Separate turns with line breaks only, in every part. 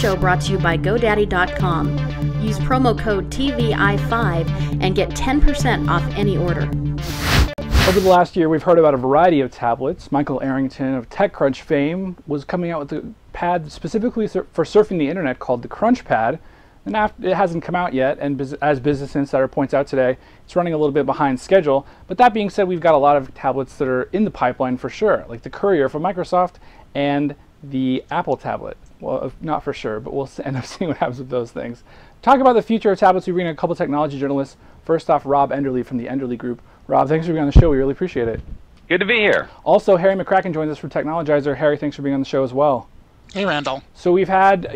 show brought to you by GoDaddy.com. Use promo code TVI5 and get 10% off any order.
Over the last year, we've heard about a variety of tablets. Michael Arrington of TechCrunch fame was coming out with a pad specifically for surfing the internet called the CrunchPad. And it hasn't come out yet, and as Business Insider points out today, it's running a little bit behind schedule. But that being said, we've got a lot of tablets that are in the pipeline for sure, like the Courier from Microsoft and the Apple tablet. Well, not for sure, but we'll end up seeing what happens with those things. Talk about the future of tablets, we bring in a couple technology journalists. First off, Rob Enderle from the Enderle Group. Rob, thanks for being on the show. We really appreciate it.
Good to be here.
Also, Harry McCracken joins us from Technologizer. Harry, thanks for being on the show as well.
Hey, Randall.
So we've had,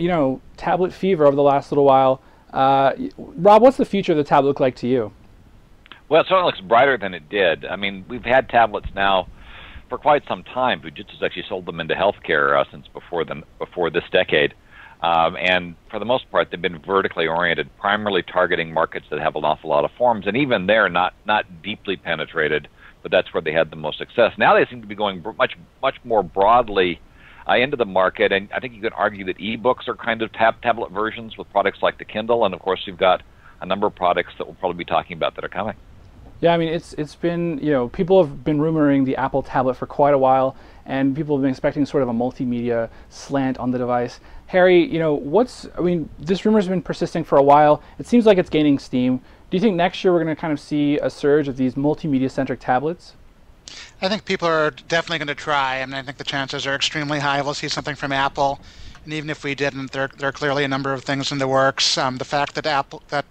tablet fever over the last little while. Rob, what's the future of the tablet look like to you?
Well, it certainly looks brighter than it did. I mean, we've had tablets now for quite some time. Fujitsu's actually sold them into healthcare since before this decade. And for the most part, they've been vertically oriented, primarily targeting markets that have an awful lot of forms. And even they're not deeply penetrated, but that's where they had the most success. Now they seem to be going much more broadly into the market, and I think you could argue that ebooks are kind of tablet versions with products like the Kindle, and of course you've got a number of products that we'll probably be talking about that are coming.
Yeah, I mean, it's been, people have been rumoring the Apple tablet for quite a while, and people have been expecting sort of a multimedia slant on the device. Harry, this rumor's been persisting for a while. It seems like it's gaining steam. Do you think next year we're going to kind of see a surge of these multimedia-centric tablets?
I think people are definitely going to try. I mean, I think the chances are extremely high we'll see something from Apple. And even if we didn't, there are clearly a number of things in the works. The fact that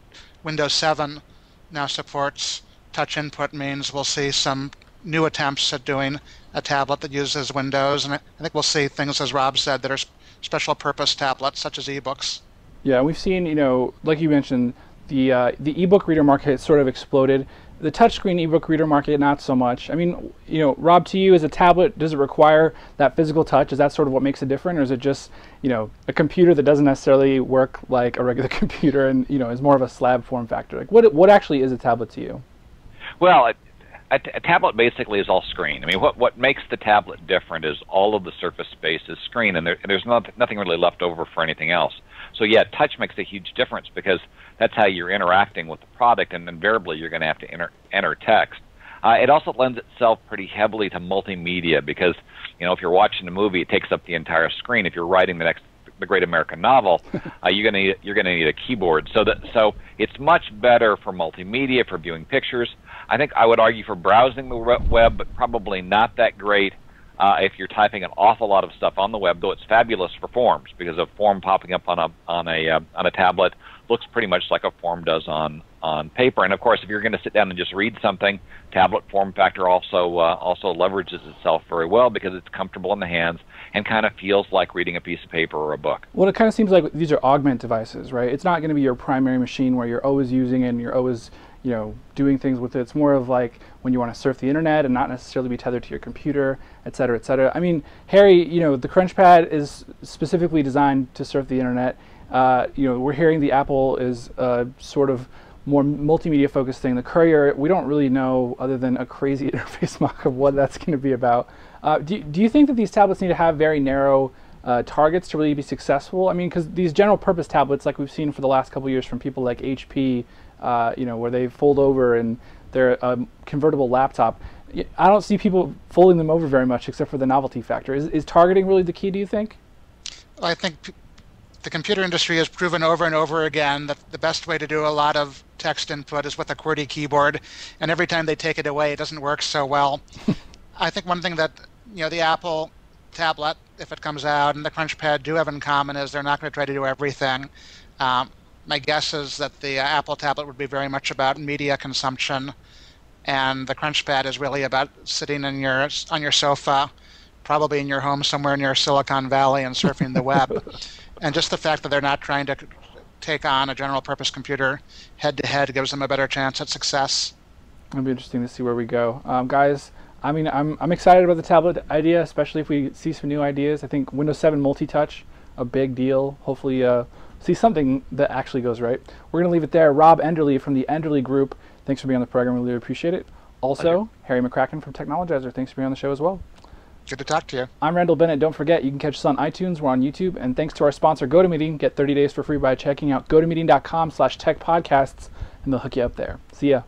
Windows 7 now supports touch input means we'll see some new attempts at doing a tablet that uses Windows. And I think we'll see things, as Rob said, that are special purpose tablets, such as ebooks.
Yeah, we've seen, like you mentioned, the ebook reader market sort of exploded. The touchscreen ebook reader market, not so much. I mean, Rob, to you, as a tablet, does it require that physical touch? Is that sort of what makes it different, or is it just, a computer that doesn't necessarily work like a regular computer and, is more of a slab form factor? Like, what actually is a tablet to you?
Well, a tablet basically is all screen. I mean, what makes the tablet different is all of the surface space is screen, and there's nothing really left over for anything else. So yeah, touch makes a huge difference because that's how you're interacting with the product, and invariably you're going to have to enter text. It also lends itself pretty heavily to multimedia because, if you're watching a movie, it takes up the entire screen. If you're writing the great American novel, you're going to need a keyboard. So it's much better for multimedia, for viewing pictures. I think I would argue for browsing the web, but probably not that great if you're typing an awful lot of stuff on the web, though it's fabulous for forms because a form popping up on a tablet looks pretty much like a form does on paper. And of course, if you're going to sit down and just read something, tablet form factor also leverages itself very well because it's comfortable in the hands and kind of feels like reading a piece of paper or a book.
Well, it kind of seems like these are augment devices, right? It's not going to be your primary machine where you're always using it and you're always doing things with it. It's more of like when you want to surf the internet and not necessarily be tethered to your computer, et cetera, et cetera. I mean, Harry, the CrunchPad is specifically designed to surf the internet. We're hearing the Apple is sort of more multimedia focused thing. The Courier, we don't really know other than a crazy interface mock of what that's going to be about. Do you think that these tablets need to have very narrow targets to really be successful? I mean, because these general purpose tablets, like we've seen for the last couple of years from people like HP, where they fold over and they're a convertible laptop, I don't see people folding them over very much except for the novelty factor. Is targeting really the key, do you think?
Well, I think the computer industry has proven over and over again that the best way to do a lot of text input is with a QWERTY keyboard, and every time they take it away, it doesn't work so well. I think one thing that the Apple tablet, if it comes out, and the CrunchPad do have in common is they're not going to try to do everything. My guess is that the Apple tablet would be very much about media consumption, and the CrunchPad is really about sitting on your sofa, probably in your home somewhere near Silicon Valley, and surfing the web. And just the fact that they're not trying to take on a general purpose computer head-to-head gives them a better chance at success.
It'll be interesting to see where we go. Guys, I mean, I'm excited about the tablet idea, especially if we see some new ideas. I think Windows 7 multi-touch, a big deal. Hopefully see something that actually goes right. We're going to leave it there. Rob Enderle from the Enderle Group, thanks for being on the program. We really appreciate it. Also, Harry McCracken from Technologizer, thanks for being on the show as well.
Good to talk to you.
I'm Randall Bennett. Don't forget, you can catch us on iTunes. We're on YouTube. And thanks to our sponsor, GoToMeeting. Get 30 days for free by checking out gotomeeting.com/techpodcasts, and they'll hook you up there. See ya.